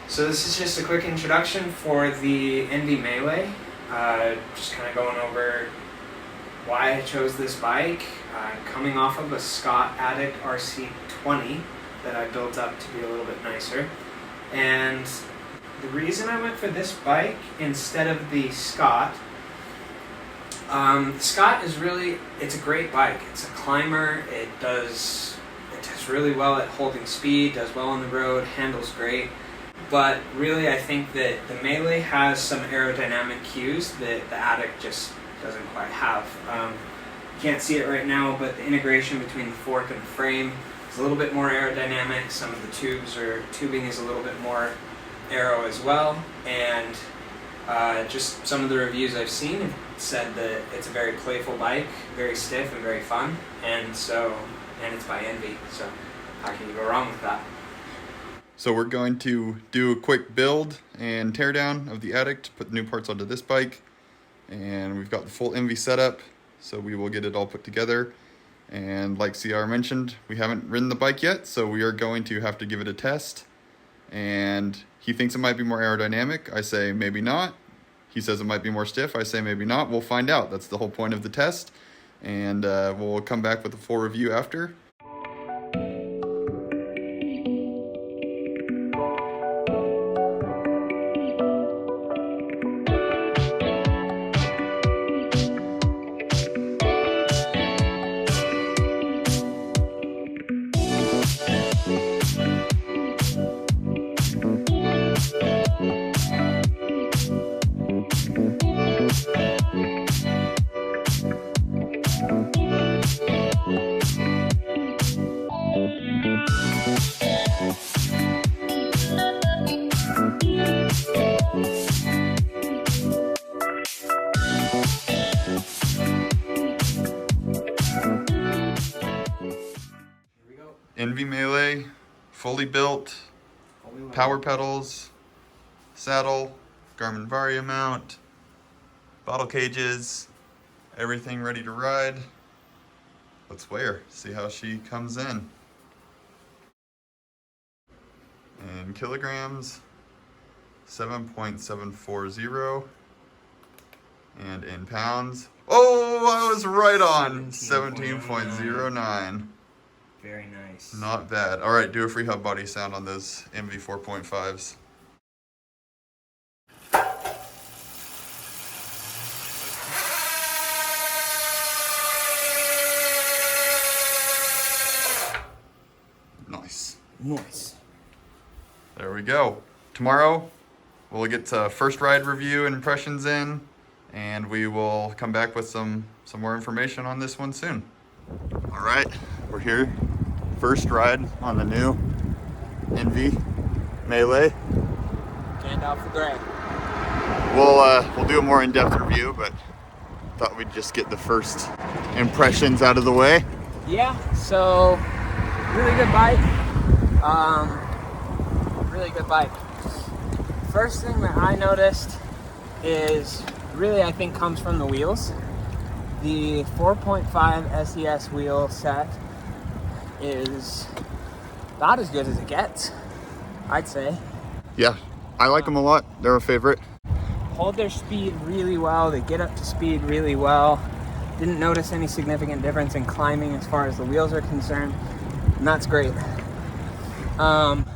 So this is just a quick introduction for the ENVE Melee. Just kind of going over why I chose this bike. Coming off of a Scott Addict RC 20 that I built up to be a little bit nicer. And the reason I went for this bike instead of the Scott, Scott is really, it's a great bike. It's a climber. It does really well at holding speed, does well on the road, handles great. But really I think that the Melee has some aerodynamic cues that the Addict just doesn't quite have. You can't see it right now, but the integration between the fork and the frame is a little bit more aerodynamic. Some of the tubing is a little bit more aero as well. And just some of the reviews I've seen have said that it's a very playful bike, very stiff and very fun. And it's by ENVE, so how can you go wrong with that? So we're going to do a quick build and teardown of the Addict, put the new parts onto this bike, and we've got the full ENVE setup, so we will get it all put together. And like CR mentioned, we haven't ridden the bike yet, so we are going to have to give it a test. And he thinks it might be more aerodynamic. I say maybe not. He says it might be more stiff. I say maybe not. We'll find out. That's the whole point of the test. And we'll come back with a full review after. ENVE Melee, fully built, power pedals, saddle, Garmin Varia mount, bottle cages, everything ready to ride. Let's weigh her, see how she comes in. In kilograms, 7.740, and in pounds, oh, I was right on, 17.09. Very nice. Not bad. All right, do a free hub body sound on those ENVE 4.5s. Nice. Nice. There we go. Tomorrow, we'll get first ride review and impressions in, and we will come back with some more information on this one soon. All right, we're here. First ride on the new ENVE Melee. Gandalf the Grey. We'll do a more in-depth review, but thought we'd just get the first impressions out of the way. Yeah, so really good bike. Really good bike. First thing that I noticed is really, I think, comes from the wheels. The 4.5 SES wheel set is about as good as it gets, I'd say. Yeah, I like them a lot. They're a favorite. Hold their speed really well. They get up to speed really well. Didn't notice any significant difference in climbing as far as the wheels are concerned, and that's great.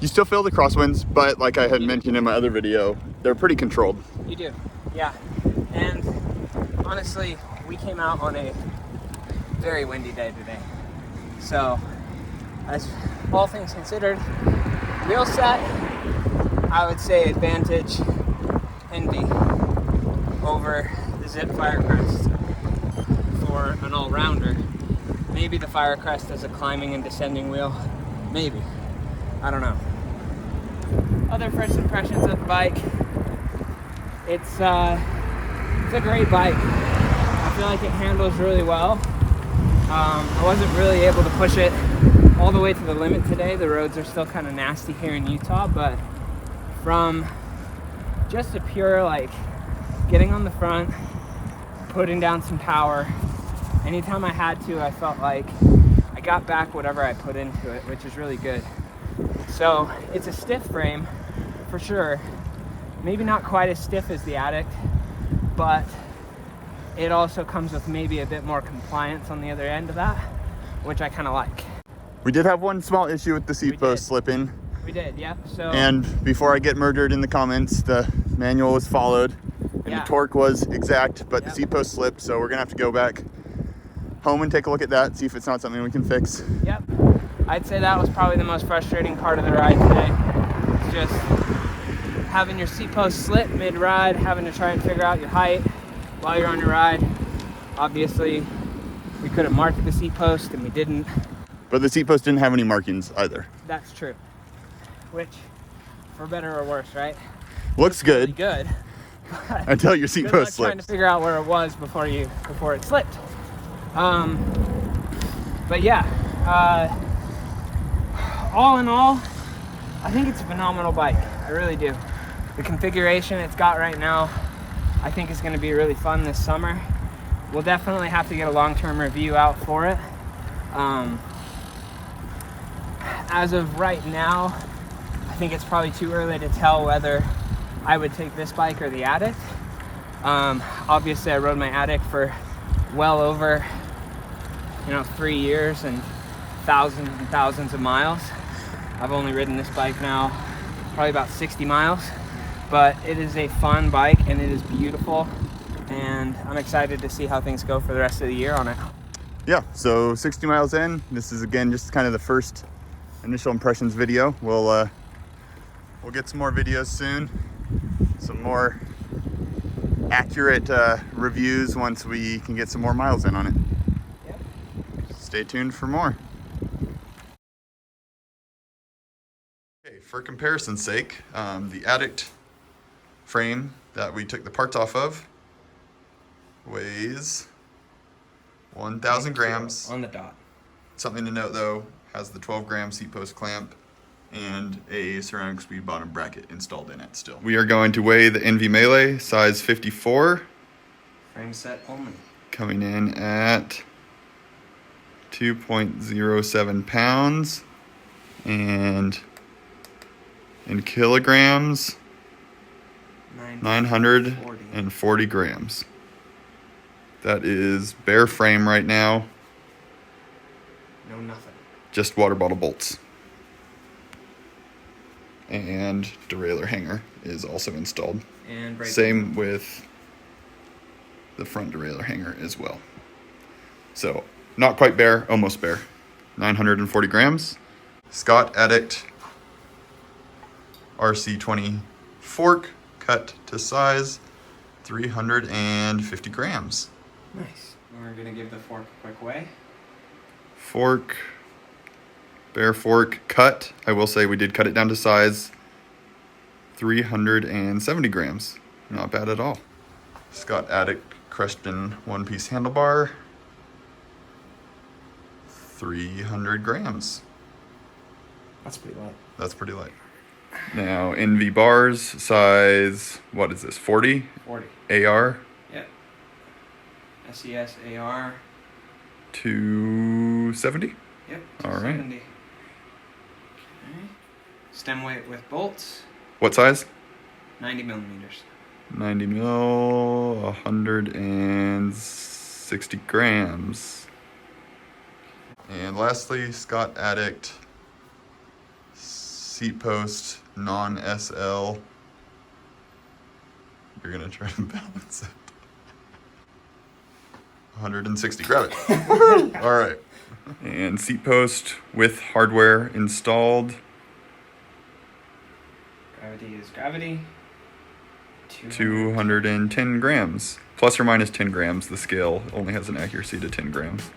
You still feel the crosswinds, but like I had mentioned in my other video, they're pretty controlled. You do, yeah. And honestly, we came out on a very windy day today. So, as all things considered, wheel set, I would say advantage ENVE over the Zip Firecrest for an all-rounder. Maybe the Firecrest as a climbing and descending wheel, maybe. I don't know. Other first impressions of the bike, it's a great bike. I feel like it handles really well. I wasn't really able to push it all the way to the limit today. The roads are still kind of nasty here in Utah, but from just a pure, like, getting on the front, putting down some power, anytime I had to, I felt like I got back whatever I put into it, which is really good. So it's a stiff frame, for sure. Maybe not quite as stiff as the Addict, but it also comes with maybe a bit more compliance on the other end of that, which I kind of like. We did have one small issue with the seat post slipping. We did, yeah. So, and before I get murdered in the comments, the manual was followed and the torque was exact, but the seat post slipped. So we're gonna have to go back home and take a look at that, see if it's not something we can fix. Yep. I'd say that was probably the most frustrating part of the ride today. It's just having your seat post slip mid-ride, having to try and figure out your height while you're on your ride. Obviously, we could have marked the seat post and we didn't. But the seat post didn't have any markings either. That's true. Which, for better or worse, right? Looks good. Really good. Until your seat post slips. Trying to figure out where it was before it slipped. But yeah, all in all, I think it's a phenomenal bike. I really do. The configuration it's got right now, I think is going to be really fun this summer. We'll definitely have to get a long-term review out for it. As of right now, I think it's probably too early to tell whether I would take this bike or the Addict. Obviously, I rode my Addict for well over 3 years and thousands of miles. I've only ridden this bike now probably about 60 miles, but it is a fun bike and it is beautiful, and I'm excited to see how things go for the rest of the year on it. Yeah, so 60 miles in, this is again just kind of the first initial impressions video. We'll get some more videos soon, some more accurate reviews once we can get some more miles in on it. Yep. Stay tuned for more. Okay, for comparison's sake, the Addict frame that we took the parts off of weighs 1,000 grams. On the dot. Something to note though, has the 12-gram seat post clamp and a ceramic speed bottom bracket installed in it still. We are going to weigh the ENVE Melee size 54. Frame set only. Coming in at 2.07 pounds, and in kilograms, 940 grams. That is bare frame right now. No nothing. Just water bottle bolts. And derailleur hanger is also installed. And same with the front derailleur hanger as well. So not quite bare, almost bare. 940 grams. Scott Addict RC 20 fork, cut to size, 350 grams. Nice. We're gonna give the fork a quick weigh. Fork, bare fork, cut. I will say we did cut it down to size, 370 grams. Not bad at all. Scott Addict crushed in one-piece handlebar, 300 grams. That's pretty light. That's pretty light. Now, ENVE bars, size, what is this, 40? 40. AR? Yep. SES AR. 270? Yep. All right. 270. Okay. Stem weight with bolts. What size? 90 millimeters. 90 mil, 160 grams. And lastly, Scott Addict seat post non-SL. You're gonna try to balance it. 160, grab it. All right. And seat post with hardware installed. Gravity is gravity. 210 grams. Plus or minus 10 grams. The scale only has an accuracy to 10 grams.